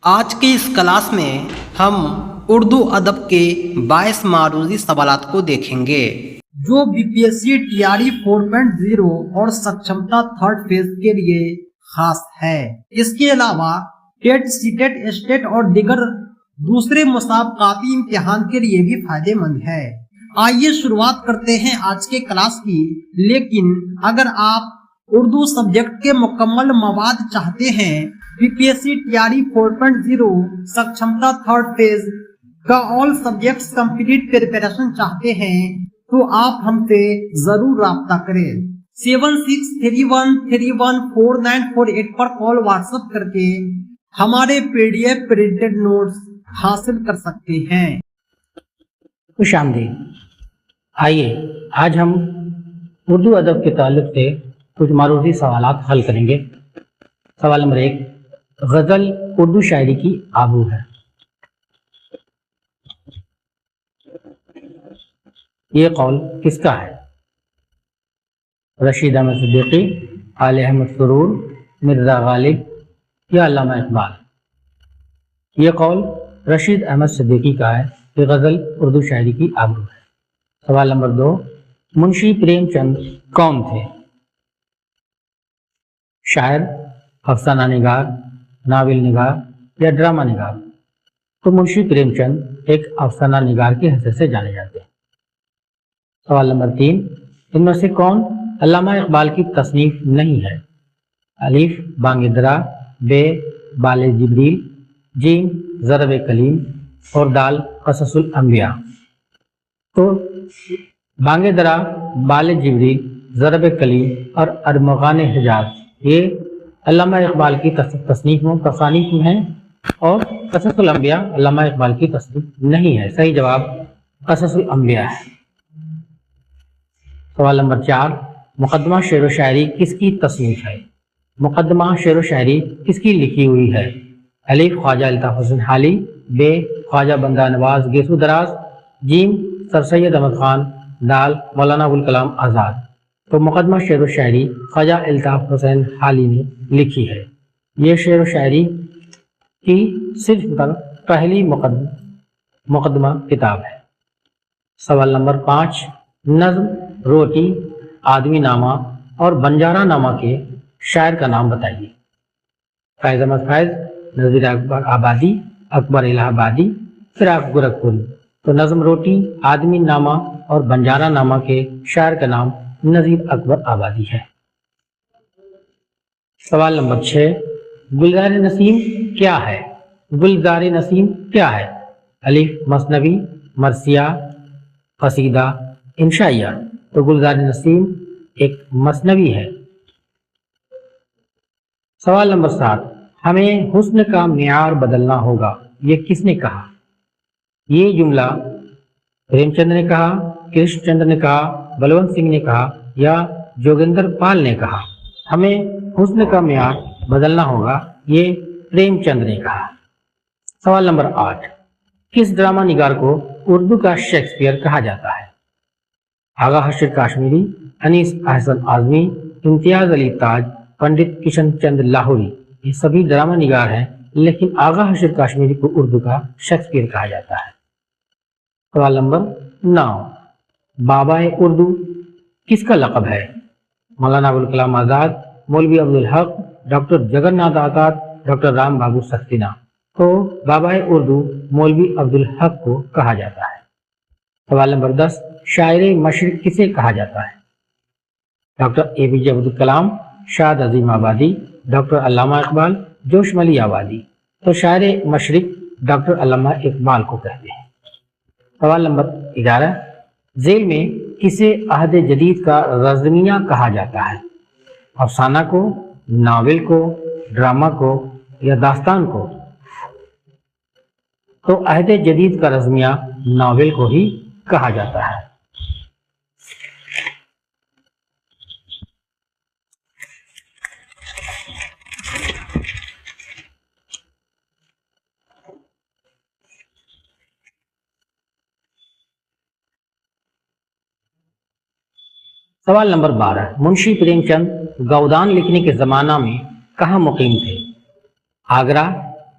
آج کی اس کلاس میں ہم اردو ادب کے 22 معروضی سوالات کو دیکھیں گے جو B P S C T R E 4.0 اور سکشمتا تھرڈ فیز کے لیے خاص ہے۔ اس کے علاوہ TET, C TET, S TET اور دیگر دوسرے مسابقاتی امتحان کے لیے بھی فائدے مند ہے۔ آئیے شروعات کرتے ہیں آج کے کلاس کی۔ لیکن اگر آپ اردو سبجیکٹ کے مکمل مواد چاہتے ہیں، B P S C T R E 4.0 سکشمتا تھرڈ فیز کا آل سبجیکٹس کمپلیٹ پریپریشن چاہتے ہیں تو آپ ہم سے ضرور رابطہ کریں۔ 7631314948 پر کال واٹس ایپ کر کے ہمارے P D F printed notes حاصل کر سکتے ہیں۔ خوش آمدید۔ آئیے آج ہم اردو ادب کے تعلق سے کچھ معروضی سوالات حل کریں گے۔ سوال نمبر 1، غزل اردو شاعری کی آبو ہے۔ یہ قول کس کا ہے؟ رشید احمد صدیقی، آل احمد سرور، مرزا غالب یا علامہ اقبال؟ یہ قول رشید احمد صدیقی کا ہے کہ غزل اردو شاعری کی آبرو ہے۔ سوال نمبر 2، منشی پریم چند کون تھے؟ شاعر، افسانہ نگار، ناول نگار یا ڈرامہ نگار؟ تو منشی پریم چند ایک افسانہ نگار کی حیثیت سے جانے جاتے ہیں۔ سوال نمبر 3، ان میں سے کون علامہ اقبال کی تصنیف نہیں ہے؟ الف بانگ درا، بے بال جبریل، جیم ضرب کلیم اور دال قصص الانبیاء؟ تو بانگ درا، بال جبریل، ضرب کلیم اور ارمغان حجاز یہ علامہ اقبال کی تصانیف میں ہیں، اور قصص الانبیاء علامہ اقبال کی تصنیف نہیں ہے۔ صحیح جواب قصص الانبیاء ہے۔ سوال نمبر 4، مقدمہ شعر و شاعری کس کی تصنیف ہے؟ مقدمہ شعر و شاعری کس کی لکھی ہوئی ہے؟ الف خواجہ الطاف حسین حالی، بے خواجہ بندہ نواز گیسو دراز، جیم سر سید احمد خان، دال مولانا ابوالکلام آزاد؟ تو مقدمہ شعر و شاعری خواجہ الطاف حسین حالی نے لکھی ہے۔ یہ شعر و شاعری کی صرف پہلی مقدمہ کتاب ہے۔ سوال نمبر 5، نظم، روٹی، آدمی نامہ اور بنجارہ نامہ کے شاعر کا نام بتائیے۔ فیض احمد فیض، نذیر اکبر آبادی، اکبر الہ آبادی، فراق گورکھپوری؟ تو نظم، روٹی، آدمی نامہ اور بنجارہ نامہ کے شاعر کا نام نذیر اکبر آبادی ہے۔ سوال نمبر 6، گلزار نسیم کیا ہے؟ گلزار نسیم کیا ہے؟ الف مثنوی، مرثیہ، قصیدہ، انشائیہ؟ تو گلزار نسیم ایک مثنوی ہے۔ سوال نمبر 7، ہمیں حسن کا معیار بدلنا ہوگا، یہ کس نے کہا؟ یہ جملہ پریم چند نے کہا، کرشن چندر نے کہا، بلونت سنگھ نے کہا یا جوگندر پال نے کہا؟ ہمیں حسن کا معیار بدلنا ہوگا، یہ پریم چند نے کہا۔ سوال نمبر 8، کس ڈرامہ نگار کو اردو کا شیکسپیئر کہا جاتا ہے؟ آغا حشر کاشمیری، انیس احسن اعظمی، امتیاز علی تاج، پنڈت کشن چند لاہوری؟ یہ سبھی ڈرامہ نگار ہیں، لیکن آغا حشر کاشمیری کو اردو کا شیکسپیئر کہا جاتا ہے۔ سوال نمبر 9، بابا اردو کس کا لقب ہے؟ مولانا ابوالکلام آزاد، مولوی عبدالحق، ڈاکٹر جگن ناتھ آزاد، ڈاکٹر رام بابو سکسینہ؟ تو بابا اردو مولوی عبدالحق کو کہا جاتا ہے۔ سوال نمبر 10، شاعر مشرق کسے کہا جاتا ہے؟ ڈاکٹر اے پی جے عبدالکلام، شاد عظیم آبادی، ڈاکٹر علامہ اقبال، جوش ملی آبادی؟ تو شاعر مشرق ڈاکٹر علامہ اقبال کو کہتے ہیں۔ سوال نمبر 11، ذیل میں کسے عہد جدید کا رزمیہ کہا جاتا ہے؟ افسانہ کو، ناول کو، ڈرامہ کو یا داستان کو؟ تو عہد جدید کا رزمیہ ناول کو ہی کہا جاتا ہے۔ سوال نمبر 12، منشی پریم چند گودان لکھنے کے زمانہ میں کہاں مقیم تھے؟ آگرہ،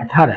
18,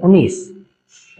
19,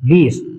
20